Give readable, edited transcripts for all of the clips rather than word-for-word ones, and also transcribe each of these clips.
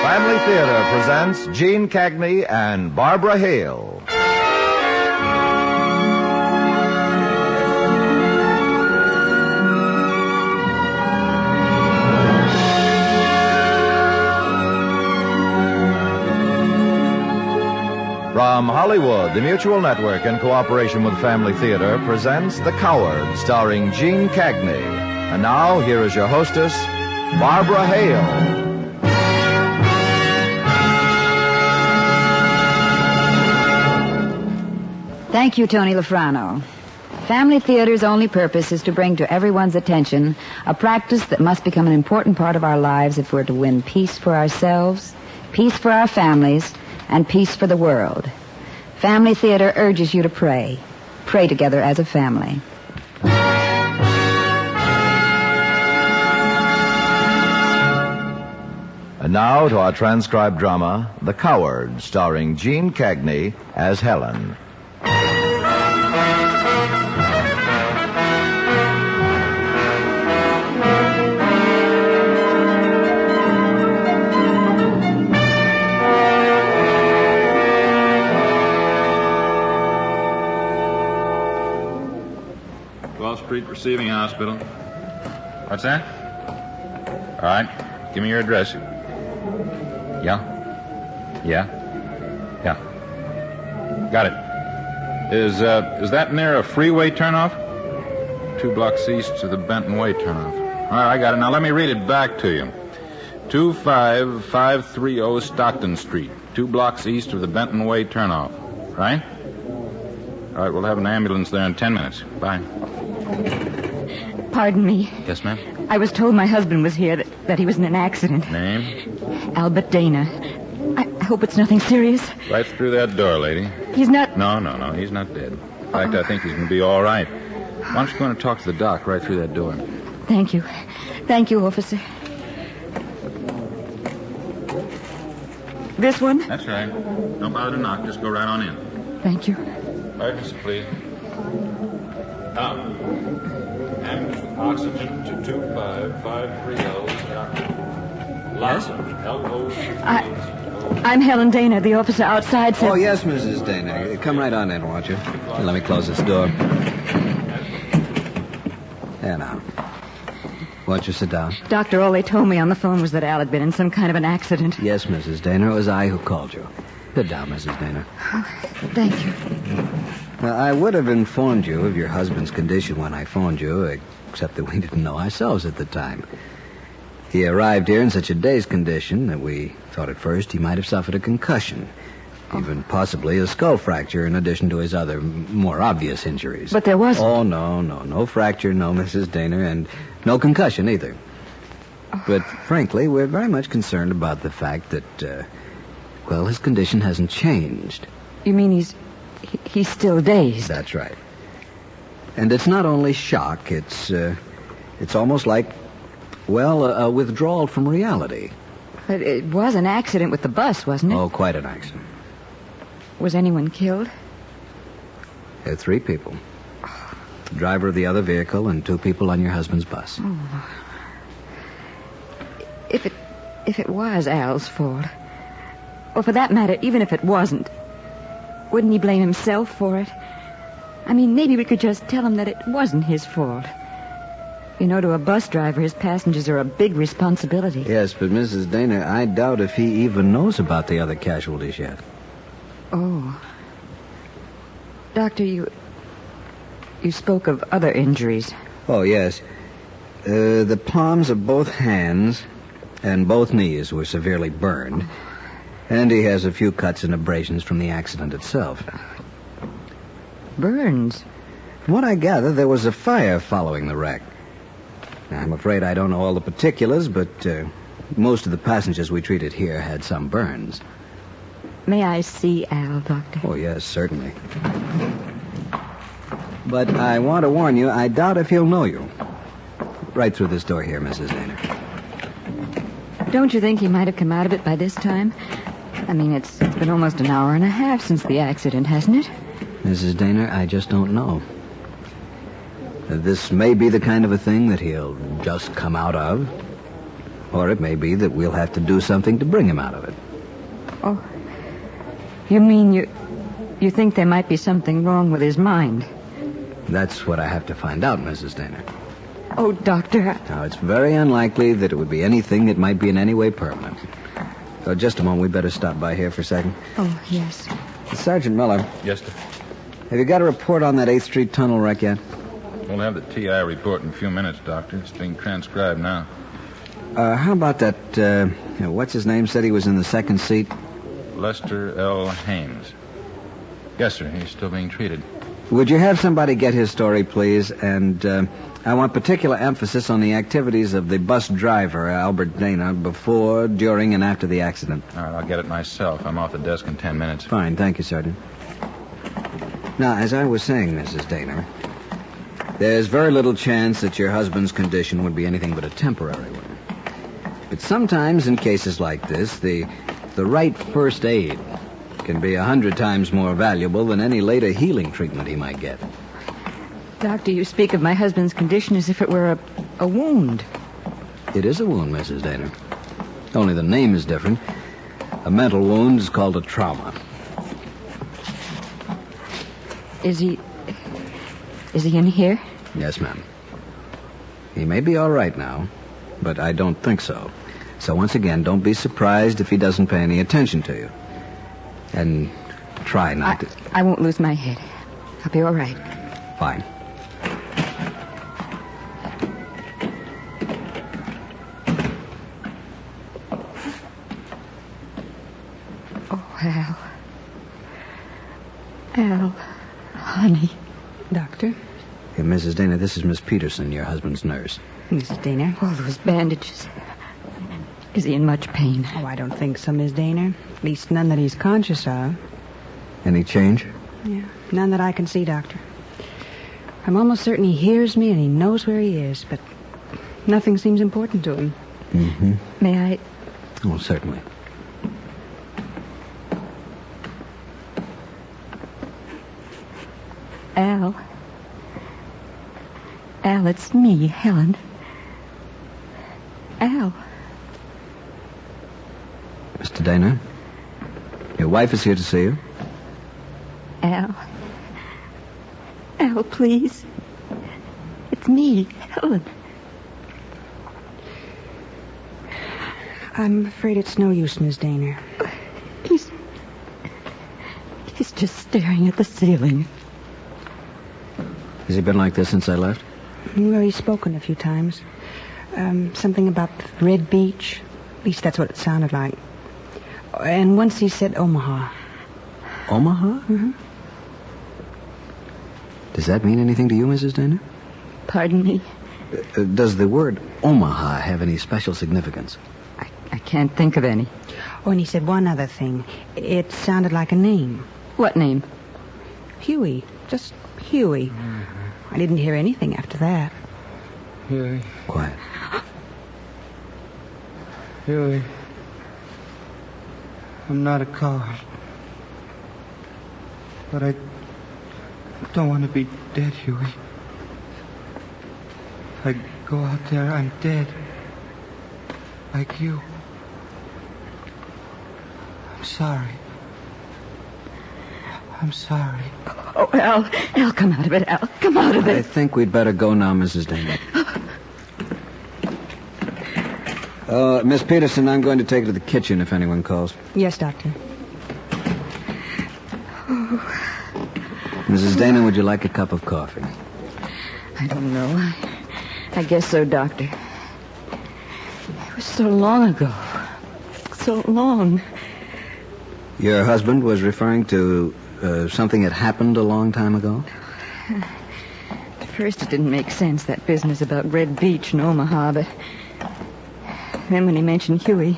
Family Theater presents Gene Cagney and Barbara Hale. From Hollywood, the Mutual Network, in cooperation with Family Theater, presents The Coward, starring Gene Cagney. And now, here is your hostess, Barbara Hale. Thank you, Tony Lafrano. Family Theater's only purpose is to bring to everyone's attention a practice that must become an important part of our lives if we're to win peace for ourselves, peace for our families, and peace for the world. Family Theater urges you to pray. Pray together as a family. And now to our transcribed drama, The Coward, starring Gene Cagney as Helen. Street Receiving Hospital. What's that? All right. Give me your address. Yeah? Got it. Is that near a freeway turnoff? 2 blocks east of the Benton Way turnoff. All right, I got it. Now let me read it back to you. 25530 Stockton Street. 2 blocks east of the Benton Way turnoff. Right? All right, we'll have an ambulance there in 10 minutes. Bye. Pardon me. Yes, ma'am? I was told my husband was here, that he was in an accident. Name? Albert Dana. I hope it's nothing serious. Right through that door, lady. He's not... No, he's not dead. In fact, I think he's going to be all right. Why don't you go in and talk to the doc right through that door? Thank you. Thank you, officer. This one? That's right. Don't bother to knock. Just go right on in. Thank you. Emergency, please. Now, ambulance with oxygen to 25530. Yes? I'm Helen Dana, the officer outside said... Oh, yes, Mrs. Dana. Come right on in, won't you? Let me close this door. There now. Won't you sit down? Doctor, all they told me on the phone was that Al had been in some kind of an accident. Yes, Mrs. Dana. It was I who called you. Sit down, Mrs. Dana. Oh, thank you. I would have informed you of your husband's condition when I phoned you, except that we didn't know ourselves at the time. He arrived here in such a dazed condition that we thought at first he might have suffered a concussion, even possibly a skull fracture in addition to his other, more obvious injuries. But there was... Oh, no fracture, no, Mrs. Dana, and no concussion either. But frankly, we're very much concerned about the fact that, his condition hasn't changed. You mean he's still dazed? That's right. And it's not only shock, it's almost like, a withdrawal from reality. But it was an accident with the bus, wasn't it? Oh, quite an accident. Was anyone killed? There are 3 people. The driver of the other vehicle and 2 people on your husband's bus. Oh. If it was Al's fault, or for that matter, even if it wasn't, wouldn't he blame himself for it? I mean, maybe we could just tell him that it wasn't his fault. You know, to a bus driver, his passengers are a big responsibility. Yes, but Mrs. Dana, I doubt if he even knows about the other casualties yet. Oh. Doctor, you spoke of other injuries. Oh, yes. The palms of both hands and both knees were severely burned. And he has a few cuts and abrasions from the accident itself. Burns? From what I gather, there was a fire following the wreck. Now, I'm afraid I don't know all the particulars, but most of the passengers we treated here had some burns. May I see Al, Doctor? Oh, yes, certainly. But I want to warn you, I doubt if he'll know you. Right through this door here, Mrs. Dana. Don't you think he might have come out of it by this time? I mean, it's been almost an hour and a half since the accident, hasn't it? Mrs. Dana, I just don't know. This may be the kind of a thing that he'll just come out of. Or it may be that we'll have to do something to bring him out of it. Oh, you mean you think there might be something wrong with his mind? That's what I have to find out, Mrs. Dana. Oh, Doctor. Now, it's very unlikely that it would be anything that might be in any way permanent. So just a moment, we better stop by here for a second. Oh, yes. Sergeant Miller, Yes, sir. have you got a report on that 8th Street tunnel wreck yet? We'll have the TI report in a few minutes, Doctor. It's being transcribed now. How about that, what's his name said he was in the second seat? Lester L. Haynes. Yes, sir. He's still being treated. Would you have somebody get his story, please? And I want particular emphasis on the activities of the bus driver, Albert Dana, before, during, and after the accident. All right, I'll get it myself. I'm off the desk in 10 minutes. Fine. Thank you, Sergeant. Now, as I was saying, Mrs. Dana, there's very little chance that your husband's condition would be anything but a temporary one. But sometimes in cases like this, the right first aid can be 100 times more valuable than any later healing treatment he might get. Doctor, you speak of my husband's condition as if it were a wound. It is a wound, Mrs. Dana. Only the name is different. A mental wound is called a trauma. Is he in here? Yes, ma'am. He may be all right now, but I don't think so. So once again, don't be surprised if he doesn't pay any attention to you. And try not to... I won't lose my head. I'll be all right. Fine. Oh, Al. Al, honey. Doctor? Hey, Mrs. Dana, this is Miss Peterson, your husband's nurse. Mrs. Dana? All those bandages. Is he in much pain? Oh, I don't think so, Miss Dana. At least none that he's conscious of. Any change? Yeah, none that I can see, Doctor. I'm almost certain he hears me and he knows where he is, but nothing seems important to him. Mm-hmm. May I? Oh, certainly. Al. Al, it's me, Helen. Al. Mr. Dana, your wife is here to see you. Al. Al, please. It's me, Helen. I'm afraid it's no use, Miss Dana. He's just staring at the ceiling. Has he been like this since I left? Well, he's spoken a few times. Something about Red Beach. At least that's what it sounded like. And once he said Omaha. Omaha? Mm-hmm. Does that mean anything to you, Mrs. Dana? Pardon me? Does the word Omaha have any special significance? I can't think of any. Oh, and he said one other thing. It sounded like a name. What name? Huey. Just Huey. Mm-hmm. I didn't hear anything after that. Huey. Quiet. Huey. I'm not a coward. But I don't want to be dead, Huey. If I go out there, I'm dead. Like you. I'm sorry. I'm sorry. Oh, Al, come out of it, Al. Come out of I it. think we'd better go now, Mrs. Dana. Miss Peterson, I'm going to take her to the kitchen if anyone calls. Yes, Doctor. Mrs. Dana, would you like a cup of coffee? I don't know. I guess so, Doctor. It was so long ago. So long. Your husband was referring to something that happened a long time ago? At first it didn't make sense, that business about Red Beach and Omaha, but then when he mentioned Huey...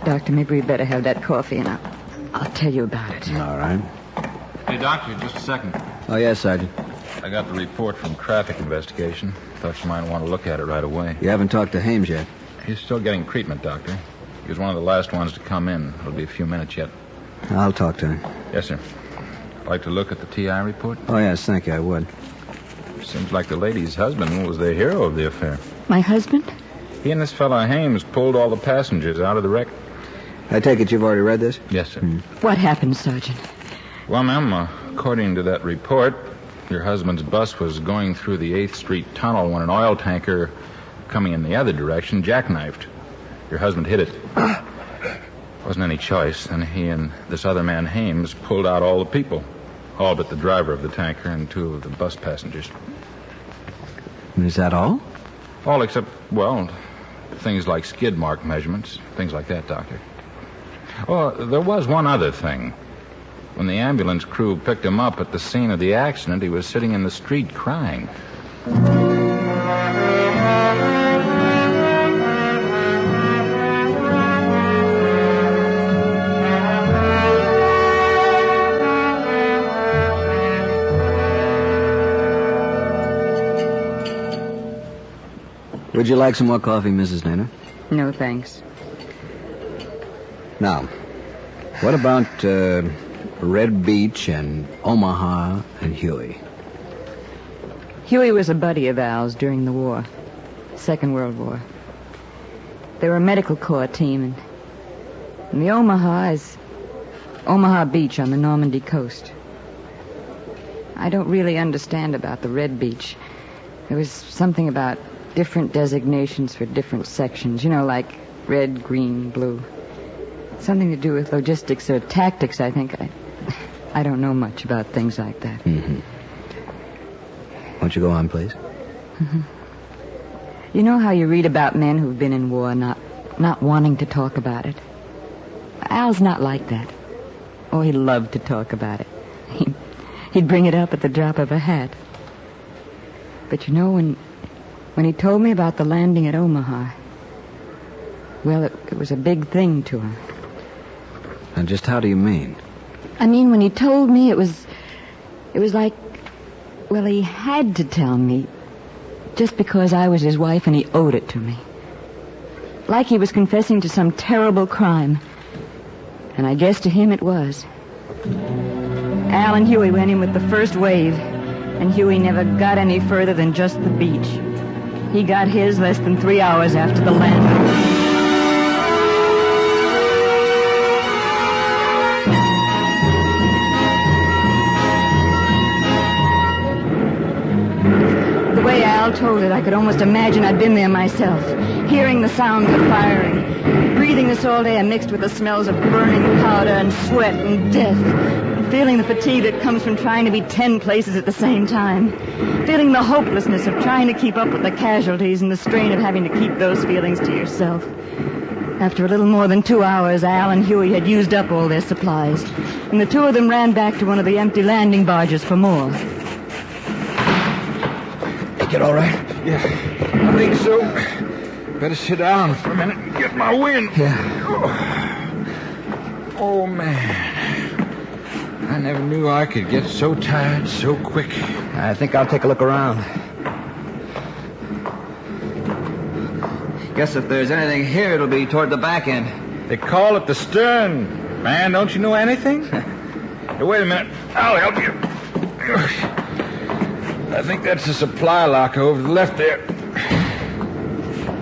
Doctor, maybe we'd better have that coffee and I'll tell you about it. All right. Hey, Doctor, just a second. Oh, yes, Sergeant. I got the report from traffic investigation. Thought you might want to look at it right away. You haven't talked to Hames yet? He's still getting treatment, Doctor. He was one of the last ones to come in. It'll be a few minutes yet. I'll talk to him. Yes, sir. Like to look at the TI report? Oh, yes, thank you, I would. Seems like the lady's husband was the hero of the affair. My husband? He and this fellow Hames pulled all the passengers out of the wreck. I take it you've already read this? Yes, sir. What happened, Sergeant? Well, ma'am, according to that report, your husband's bus was going through the 8th Street tunnel when an oil tanker coming in the other direction jackknifed. Your husband hit it. Wasn't any choice. Then he and this other man, Hames, pulled out all the people. All but the driver of the tanker and 2 of the bus passengers. Is that all? All except, well, things like skid mark measurements, things like that, Doctor. Oh, there was one other thing. When the ambulance crew picked him up at the scene of the accident, he was sitting in the street crying. Would you like some more coffee, Mrs. Naylor? No, thanks. Now, what about Red Beach and Omaha and Huey? Huey was a buddy of Al's during the war. Second World War. They were a medical corps team, and the Omaha is Omaha Beach on the Normandy coast. I don't really understand about the Red Beach. There was something about different designations for different sections, like red, green, blue. Something to do with logistics or tactics, I think. I don't know much about things like that. Mm-hmm. Won't you go on, please? Mm-hmm. You know how you read about men who've been in war not wanting to talk about it? Al's not like that. Oh, he loved to talk about it. He'd bring it up at the drop of a hat. But when he told me about the landing at Omaha, well, it was a big thing to him. And just how do you mean? I mean, when he told me, it was like, well, he had to tell me just because I was his wife and he owed it to me. Like he was confessing to some terrible crime. And I guess to him it was. Al and Huey went in with the first wave, and Huey never got any further than just the beach. He got his less than 3 hours after the landing. The way Al told it, I could almost imagine I'd been there myself, hearing the sound of the firing, breathing the salt air mixed with the smells of burning powder and sweat and death, and feeling the fatigue that comes from trying to be 10 places at the same time, feeling the hopelessness of trying to keep up with the casualties and the strain of having to keep those feelings to yourself. After a little more than 2 hours, Al and Huey had used up all their supplies, and the 2 of them ran back to one of the empty landing barges for more. Get all right? Yeah, I think so. Better sit down for a minute and get my wind. Yeah. Oh, man. I never knew I could get so tired so quick. I think I'll take a look around. Guess if there's anything here, it'll be toward the back end. They call it the stern. Man, don't you know anything? Hey, wait a minute. I'll help you. I think that's the supply locker over to the left there.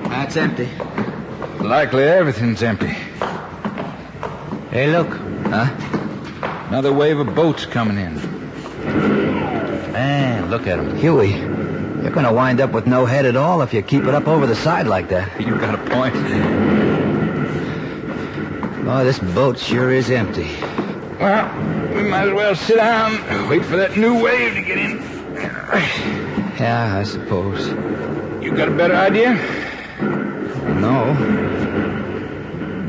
That's empty. Likely everything's empty. Hey, look. Huh? Another wave of boats coming in. Man, look at him. Huey, you're going to wind up with no head at all if you keep it up over the side like that. You got a point. Oh, this boat sure is empty. Well, we might as well sit down, wait for that new wave to get in. Yeah, I suppose. You got a better idea?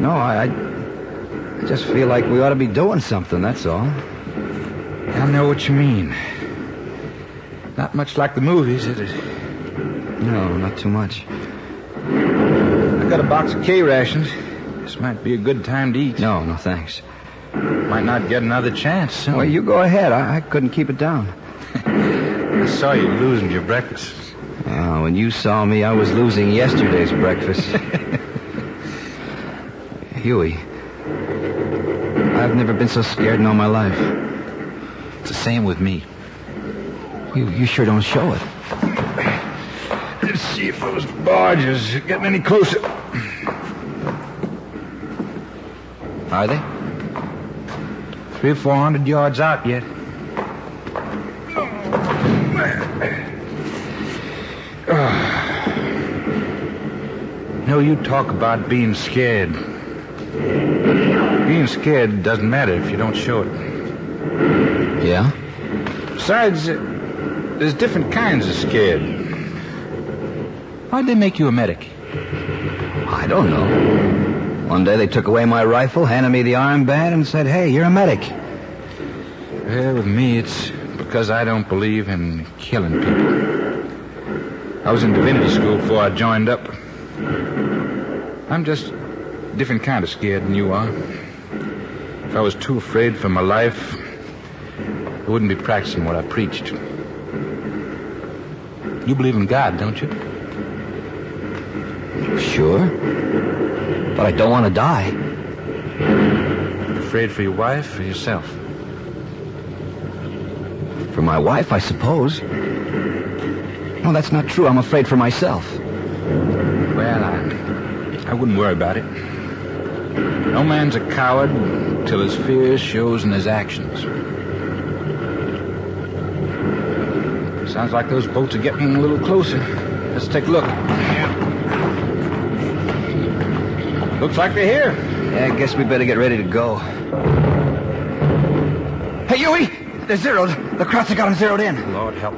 No, I just feel like we ought to be doing something, that's all. I know what you mean. Not much like the movies, is it? No, not too much. I got a box of K-rations. This might be a good time to eat. No, thanks. Might not get another chance soon. Well, you go ahead. I couldn't keep it down. I saw you losing your breakfast. Oh, when you saw me, I was losing yesterday's breakfast. Huey, I've never been so scared in all my life. It's the same with me. You sure don't show it. Let's see if those barges are getting any closer. Are they? 300 or 400 yards out yet. No, you talk about being scared. Being scared doesn't matter if you don't show it. Yeah? Besides, there's different kinds of scared. Why'd they make you a medic? I don't know. One day they took away my rifle, handed me the armband, and said, hey, you're a medic. Well, with me, it's because I don't believe in killing people. I was in divinity school before I joined up. I'm just a different kind of scared than you are. If I was too afraid for my life, I wouldn't be practicing what I preached. You believe in God, don't you? Sure. But I don't want to die. You're afraid for your wife or yourself? For my wife, I suppose. No, that's not true. I'm afraid for myself. Well, I wouldn't worry about it. No man's a coward till his fear shows in his actions. Sounds like those boats are getting a little closer. Let's take a look. Yeah. Looks like they're here. Yeah, I guess we better get ready to go. Hey, Huey! They're zeroed. The Krauts have got them zeroed in. Lord help.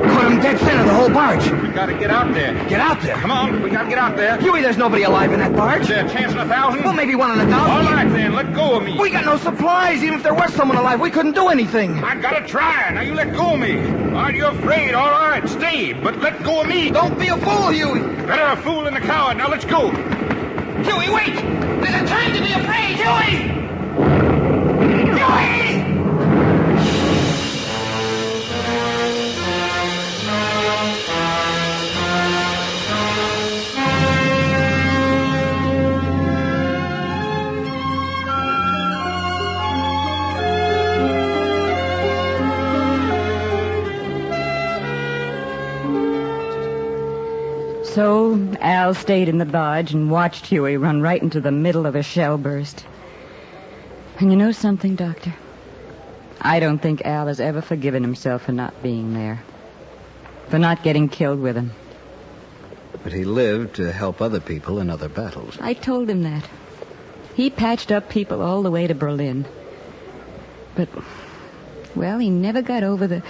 Caught them dead center, the whole barge. We gotta get out there. Get out there? Come on, we gotta get out there. Huey, there's nobody alive in that barge. Is there a chance in 1,000? Well, maybe 1 in 1,000. All right, then, let go of me. We got no supplies. Even if there was someone alive, we couldn't do anything. I gotta try. Now you let go of me. Aren't you afraid? All right, stay, but let go of me. Don't be a fool, Huey. Better a fool than a coward. Now let's go. Huey, wait! There's a time to be afraid, Huey! Huey! So Al stayed in the barge and watched Huey run right into the middle of a shell burst. And you know something, Doctor? I don't think Al has ever forgiven himself for not being there. For not getting killed with him. But he lived to help other people in other battles. I told him that. He patched up people all the way to Berlin. But, well, he never got over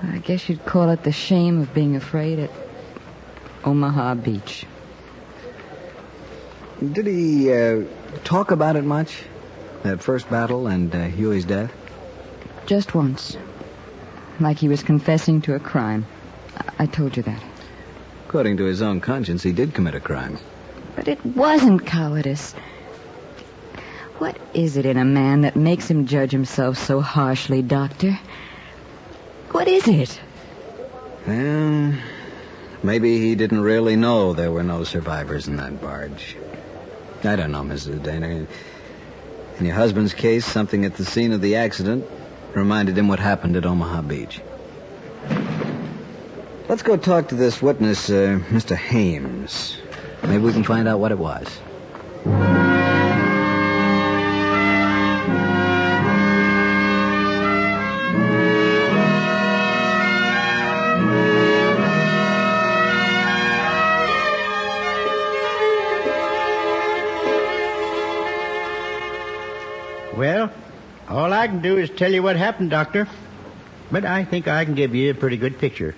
I guess you'd call it the shame of being afraid at Omaha Beach. Did he talk about it much? That first battle and Huey's death? Just once. Like he was confessing to a crime. I told you that. According to his own conscience, he did commit a crime. But it wasn't cowardice. What is it in a man that makes him judge himself so harshly, Doctor? What is it? Well, maybe he didn't really know there were no survivors in that barge. I don't know, Mrs. Dana. In your husband's case, something at the scene of the accident reminded him what happened at Omaha Beach. Let's go talk to this witness, Mr. Hames. Maybe we can find out what it was. Well, all I can do is tell you what happened, Doctor. But I think I can give you a pretty good picture.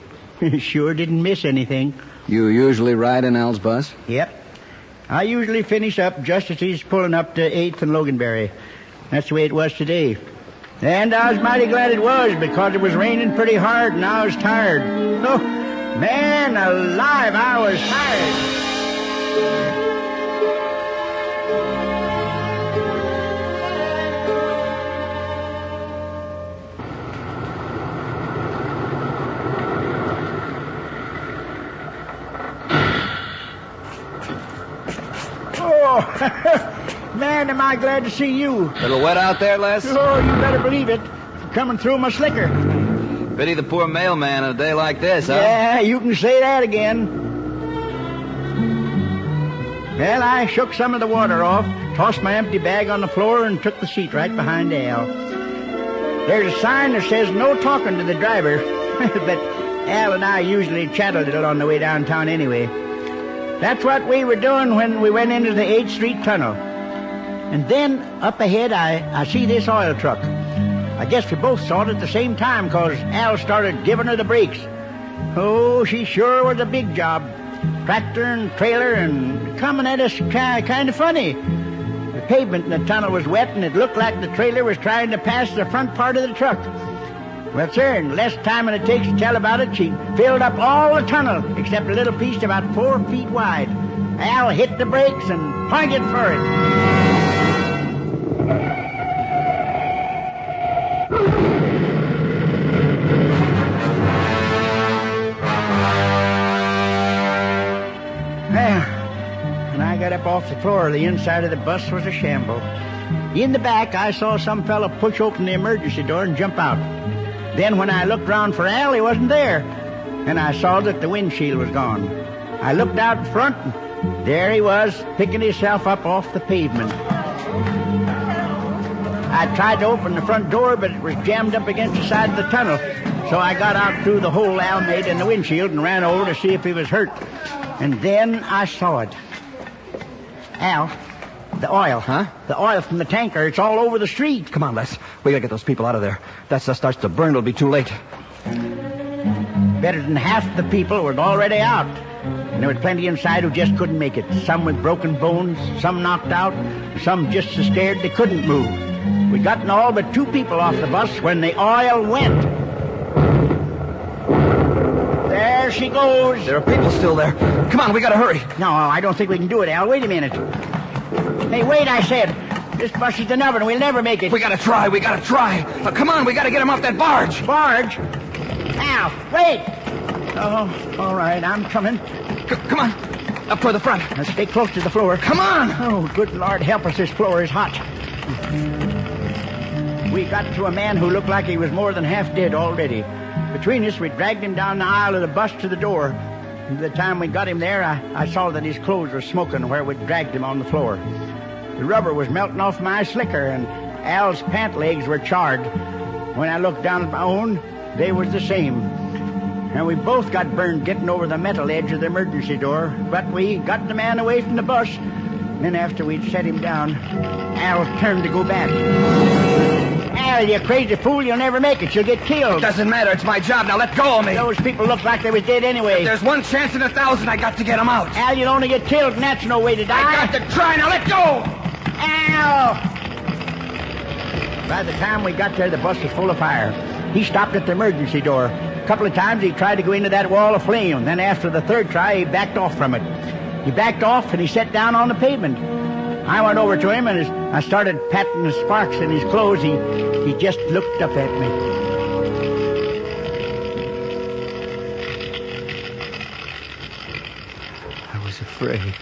Sure didn't miss anything. You usually ride in Al's bus? Yep. I usually finish up just as he's pulling up to 8th and Loganberry. That's the way it was today. And I was mighty glad it was, because it was raining pretty hard and I was tired. Oh, man alive, I was tired. Man, am I glad to see you. Little wet out there, Les? Oh, you better believe it. Coming through my slicker. Pity the poor mailman on a day like this, huh? Yeah, you can say that again. Well, I shook some of the water off, tossed my empty bag on the floor, and took the seat right behind Al. There's a sign that says no talking to the driver, but Al and I usually chat a little on the way downtown anyway. That's what we were doing when we went into the 8th Street Tunnel. And then, up ahead, I see this oil truck. I guess we both saw it at the same time, because Al started giving her the brakes. Oh, she sure was a big job. Tractor and trailer and coming at us kind of funny. The pavement in the tunnel was wet, and it looked like the trailer was trying to pass the front part of the truck. Well, sir, in less time than it takes to tell about it, she filled up all the tunnel, except a little piece about 4 feet wide. Al hit the brakes and pointed for it. Well, when I got up off the floor, the inside of the bus was a shamble. In the back, I saw some fella push open the emergency door and jump out. Then when I looked round for Al, he wasn't there. And I saw that the windshield was gone. I looked out in front, and there he was, picking himself up off the pavement. I tried to open the front door, but it was jammed up against the side of the tunnel. So I got out through the hole Al made in the windshield and ran over to see if he was hurt. And then I saw it. Al, the oil. Huh? The oil from the tanker. It's all over the street. Come on, Les. We gotta get those people out of there. That stuff starts to burn. It'll be too late. Better than half the people were already out. And there was plenty inside who just couldn't make it. Some with broken bones, some knocked out, some just so scared they couldn't move. We'd gotten all but 2 people off the bus when the oil went. There she goes. There are people still there. Come on, we gotta hurry. No, I don't think we can do it, Al. Wait a minute. Hey, wait, I said. This bus is an oven. We'll never make it. We gotta try. Come on, we gotta get him off that barge. Barge? Al, wait. Oh, all right, I'm coming. Come on. Up toward the front. Now stay close to the floor. Come on. Oh, good Lord, help us. This floor is hot. We got to a man who looked like he was more than half dead already. Between us, we dragged him down the aisle of the bus to the door. And by the time we got him there, I saw that his clothes were smoking where we dragged him on the floor. The rubber was melting off my slicker, and Al's pant legs were charred. When I looked down at my own, they was the same. And we both got burned getting over the metal edge of the emergency door, but we got the man away from the bus. Then after we'd set him down, Al turned to go back. Al, you crazy fool, you'll never make it. You'll get killed. Doesn't matter. It's my job. Now let go of me. Those people look like they was dead anyway. If there's one chance in 1,000, I got to get them out. Al, you'll only get killed, and that's no way to die. I got to try. Now let go. Al! By the time we got there, the bus was full of fire. He stopped at the emergency door. A couple of times he tried to go into that wall of flame. Then after the 3rd try, he backed off from it. He backed off and he sat down on the pavement. I went over to him and I started patting the sparks in his clothes. He just looked up at me. I was afraid.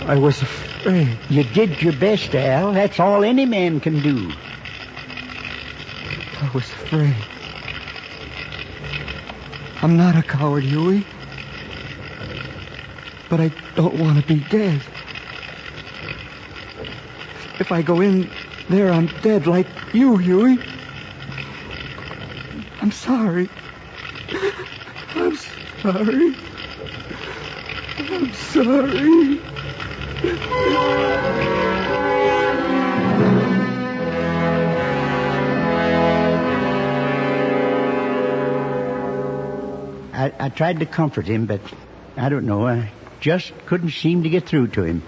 I was afraid. You did your best, Al. That's all any man can do. I was afraid. I'm not a coward, Huey. But I don't want to be dead. If I go in there, I'm dead like you, Huey. I'm sorry. I'm sorry. I'm sorry. I tried to comfort him, but I don't know. I just couldn't seem to get through to him.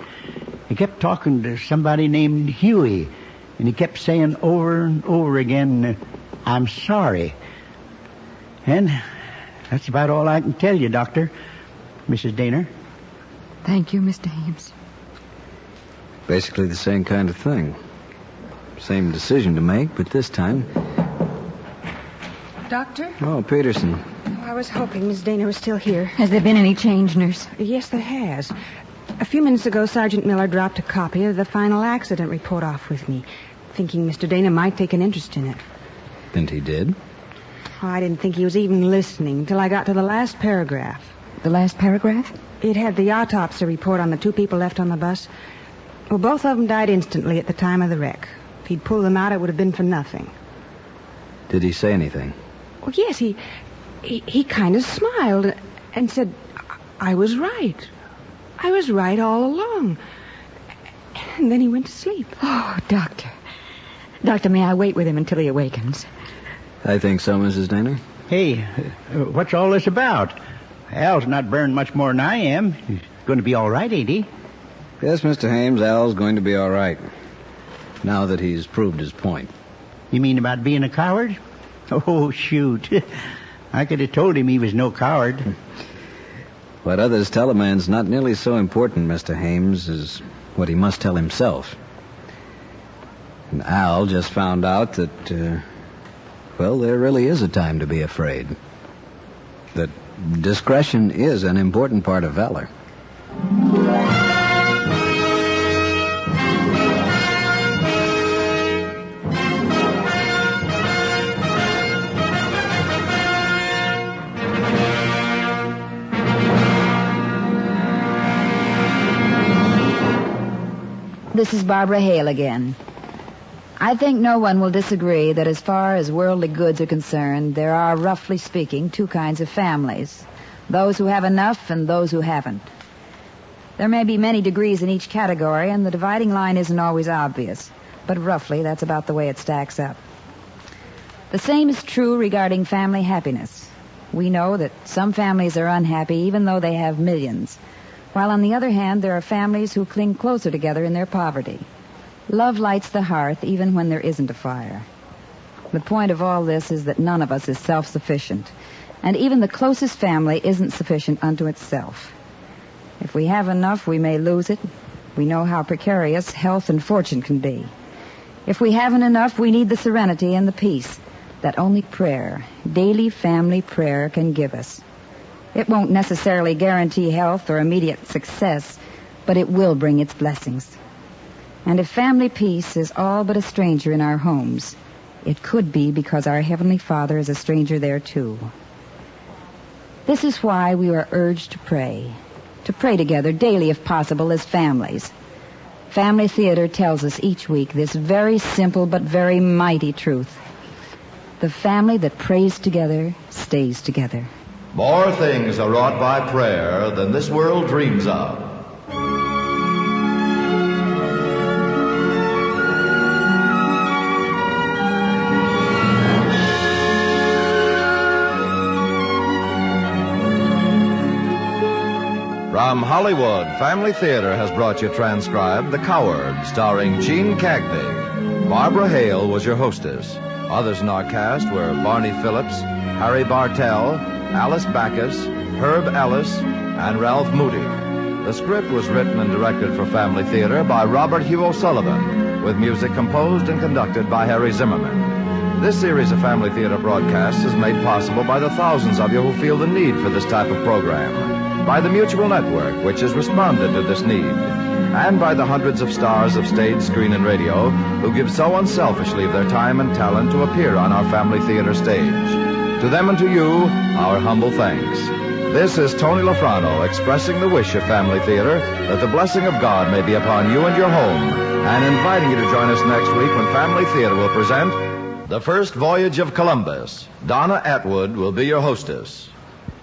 He kept talking to somebody named Huey, and he kept saying over and over again, I'm sorry. And that's about all I can tell you, Doctor. Mrs. Daner. Thank you, Mr. Ames. Basically the same kind of thing. Same decision to make, but this time... Doctor? Oh, Peterson. I was hoping Miss Dana was still here. Has there been any change, nurse? Yes, there has. A few minutes ago, Sergeant Miller dropped a copy of the final accident report off with me, thinking Mr. Dana might take an interest in it. And he did? Oh, I didn't think he was even listening until I got to the last paragraph. The last paragraph? It had the autopsy report on the 2 people left on the bus. Well, both of them died instantly at the time of the wreck. If he'd pulled them out, it would have been for nothing. Did he say anything? Well, yes, he kind of smiled and said, I was right. I was right all along. And then he went to sleep. Oh, Doctor. Doctor, may I wait with him until he awakens? I think so, Mrs. Daner. Hey, what's all this about? Al's not burned much more than I am. He's going to be all right, ain't he? Yes, Mr. Hames, Al's going to be all right. Now that he's proved his point. You mean about being a coward? Oh, shoot. I could have told him he was no coward. What others tell a man's not nearly so important, Mr. Hames, as what he must tell himself. And Al just found out that, well, there really is a time to be afraid. That discretion is an important part of valor. This is Barbara Hale again. I think no one will disagree that as far as worldly goods are concerned, there are, roughly speaking, 2 kinds of families. Those who have enough and those who haven't. There may be many degrees in each category, and the dividing line isn't always obvious. But roughly, that's about the way it stacks up. The same is true regarding family happiness. We know that some families are unhappy even though they have millions. While on the other hand, there are families who cling closer together in their poverty. Love lights the hearth even when there isn't a fire. The point of all this is that none of us is self-sufficient, and even the closest family isn't sufficient unto itself. If we have enough, we may lose it. We know how precarious health and fortune can be. If we haven't enough, we need the serenity and the peace that only prayer, daily family prayer, can give us. It won't necessarily guarantee health or immediate success, but it will bring its blessings. And if family peace is all but a stranger in our homes, it could be because our Heavenly Father is a stranger there too. This is why we are urged to pray together daily if possible as families. Family Theater tells us each week this very simple but very mighty truth. The family that prays together stays together. More things are wrought by prayer than this world dreams of. From Hollywood, Family Theater has brought you transcribed The Coward, starring Gene Cagney. Barbara Hale was your hostess. Others in our cast were Barney Phillips, Harry Bartell, Alice Backus, Herb Ellis, and Ralph Moody. The script was written and directed for Family Theater by Robert Hugh O'Sullivan, with music composed and conducted by Harry Zimmerman. This series of Family Theater broadcasts is made possible by the thousands of you who feel the need for this type of program, by the Mutual Network, which has responded to this need, and by the hundreds of stars of stage, screen, and radio who give so unselfishly of their time and talent to appear on our Family Theater stage. To them and to you, our humble thanks. This is Tony Lafrano expressing the wish of Family Theater that the blessing of God may be upon you and your home, and inviting you to join us next week when Family Theater will present The First Voyage of Columbus. Donna Atwood will be your hostess.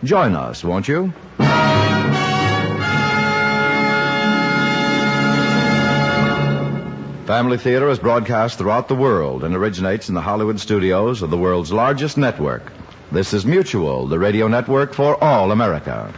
Join us, won't you? Family Theater is broadcast throughout the world and originates in the Hollywood studios of the world's largest network. This is Mutual, the radio network for all America.